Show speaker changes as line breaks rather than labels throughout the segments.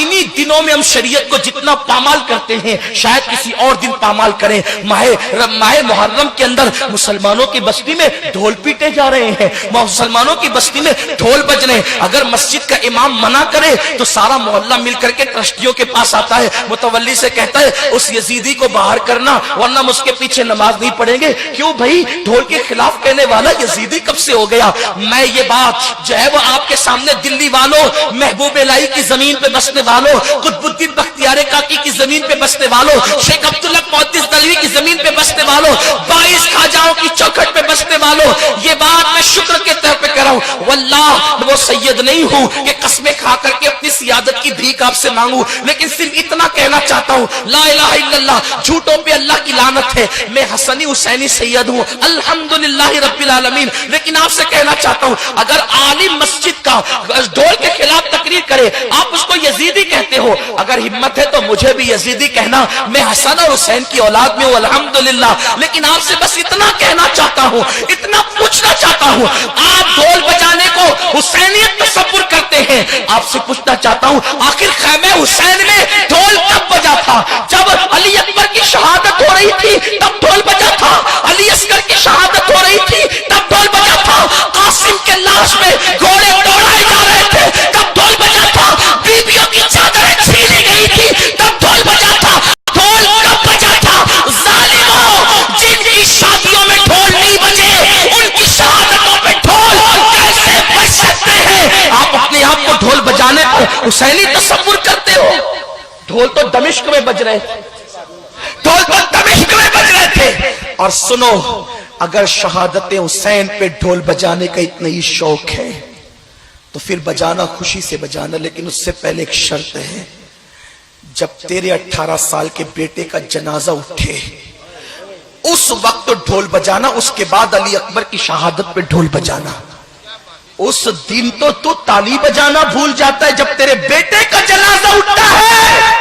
انہی دنوں میں ہم شریعت کو جتنا پامال کرتے ہیں شاید کسی اور دن پامال کریں. ماہ محرم کے اندر مسلمانوں کی بستی میں ڈھول پیٹے جا رہے ہیں, مسلمانوں کی بستی میں ڈھول بج رہے ہیں. اگر مسجد کا امام منع کرے تو سارا محلہ مل کر کے ٹرسٹیوں کے پاس آتا ہے, متولی سے کہتا ہے اس یزیدی کو باہر کرنا ورنہ ہم اس کے پیچھے نماز نہیں پڑھیں گے. کیوں بھائی, ڈھول کے خلاف کہنے والا یزیدی کب سے ہو گیا؟ میں یہ بات جو ہے وہ آپ کے سامنے دلی والوں, محبوب الہی کی زمین پہ بسنے والوں, قطب الدین بختیار کاکی کی زمین پہ بسنے والوں, شیخ عبداللہ محدث دہلوی کی زمین پہ بسنے والوں, 22 خواجاؤں کی چوکھٹ پہ بسنے والوں, یہ بات میں شکر کے طور پہ کر رہا ہوں. واللہ وہ سید نہیں ہوں کہ قسمیں کھا کر کے اپنی سیادت کی بھیک آپ سے مانگوں, لیکن صرف اتنا کہنا چاہتا ہوں, لا الہ الا اللہ, جھوٹوں پہ اللہ کی لعنت ہے. میں حسنی حسینی سید ہوں الحمدللہ رب العالمین, لیکن آپ سے کہنا چاہتا ہوں اگر عالم مسجد کا ڈھول کے خلاف تقریر کرے آپ اس کو یزیدی کہتے ہو, اگر ہمت ہے تو مجھے بھی یزیدی کہنا. میں حسن اور حسین کی اولاد میں ہوں الحمدللہ, لیکن آپ سے بس اتنا کہنا چاہتا ہوں, اتنا پوچھنا چاہتا ہوں. آپ ڈھول بجانے کو حسینیت تصور کرتے ہیں, آپ سے پوچھنا چاہتا ہوں آخر خیمہ حسین میں ڈھول کب بجا تھا؟ جب علی اکبر کی شہادت ہو رہی تھی تب ڈھول بجا تھا, علی اصغر کی شہادت ہو رہی تھی تب ڈھول بجا تھا, قاسم کے لاش میں گھوڑے دوڑائے جا رہے تھے تب ڈھول بجا تھا, بیویوں کی چادریں چھینی گئی تھی تب ڈھول بجا تھا. ڈھول کب بجا تھا؟ ظالموں, جن کی شادیوں میں ڈھول نہیں بجے ان کی شہادتوں پہ ڈھول کیسے بج سکتے ہیں؟ آپ اپنے آپ کو ڈھول بجانے پر حسینی تصور کرتے ہو. ڈھول تو دمشق میں بج رہے تھے, ڈھول تو دمشق میں بج رہے تھے. اور سنو, اگر شہادت حسین پہ ڈھول بجانے کا اتنا ہی شوق ہے تو پھر بجانا, خوشی سے بجانا, لیکن اس سے پہلے ایک شرط ہے. جب تیرے 18 سال کے بیٹے کا جنازہ اٹھے اس وقت ڈھول بجانا, اس کے بعد علی اکبر کی شہادت پہ ڈھول بجانا. اس دن تو تالی بجانا بھول جاتا ہے جب تیرے بیٹے کا جنازہ اٹھتا ہے,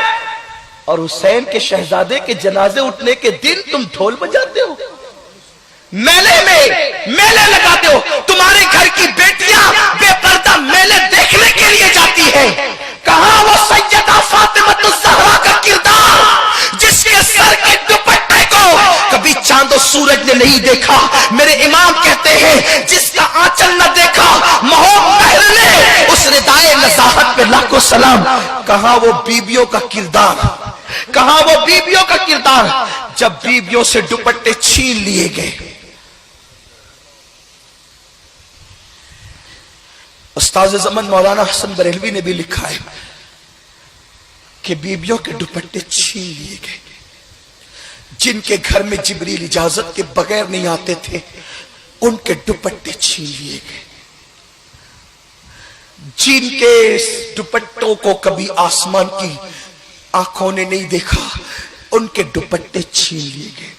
اور حسین کے شہزادے کے جنازے اٹھنے کے دن تم ڈھول بجاتے ہو, میلے لگاتے ہو. تمہارے گھر کی بیٹیاں بے پردہ میلے دیکھنے کے لیے جاتی ہیں. کہاں وہ سیدہ فاطمۃ الزہرا کا کردار جس کے سر کے دوپٹے کو کبھی چاند و سورج نے نہیں دیکھا؟ میرے امام کہتے ہیں جس کا آنچل نہ دیکھا محب مہر نے, اس ردائے نزاہت پہ لاکھوں سلام. کہاں وہ بیبیوں کا کردار, کہاں وہ بیبیوں کا کردار جب بیبیوں سے دوپٹے چھین لیے گئے. استاذ زمن مولانا حسن بریلوی نے بھی لکھا ہے کہ بیبیوں کے دوپٹے چھین لیے گئے. جن کے گھر میں جبریل اجازت کے بغیر نہیں آتے تھے ان کے دوپٹے چھین لیے گئے. جن کے دوپٹوں کو کبھی آسمان کی آنکھوں نے نہیں دیکھا ان کے دوپٹے چھین لیے گئے.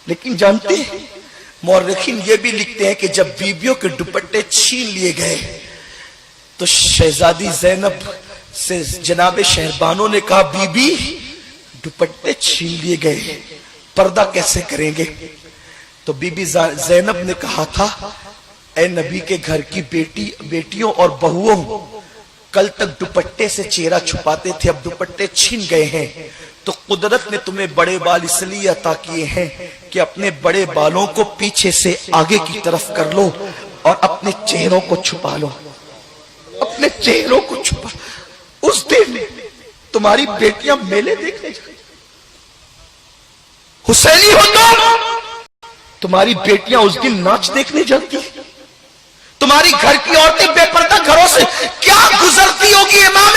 لیکن جانتے ہیں مورخین یہ بھی لکھتے ہیں کہ جب بیبیوں کے دوپٹے چھین لیے گئے تو شہزادی زینب سے جناب شہربانوں نے کہا بی بی دوپٹے چھین لیے گئے, پردہ کیسے کریں گے؟ تو بی بی زینب نے کہا تھا اے نبی کے گھر کی بیٹیوں اور بہوؤں, کل تک دوپٹے سے چہرہ چھپاتے تھے, اب دوپٹے چھین گئے ہیں تو قدرت نے تمہیں بڑے بال اس لیے عطا کیے ہیں کہ اپنے بڑے بالوں کو پیچھے سے آگے کی طرف کر لو اور اپنے چہروں کو چھپا لو, اپنے چہروں کو چھپا. اس دن تمہاری بیٹیاں میلے دیکھنے جائیں, حسینی ہو تمہاری بیٹیاں اس دن ناچ دیکھنے جاتی, تمہاری گھر کی عورتیں بے پردہ گھروں سے کیا گزرتی ہوگی امام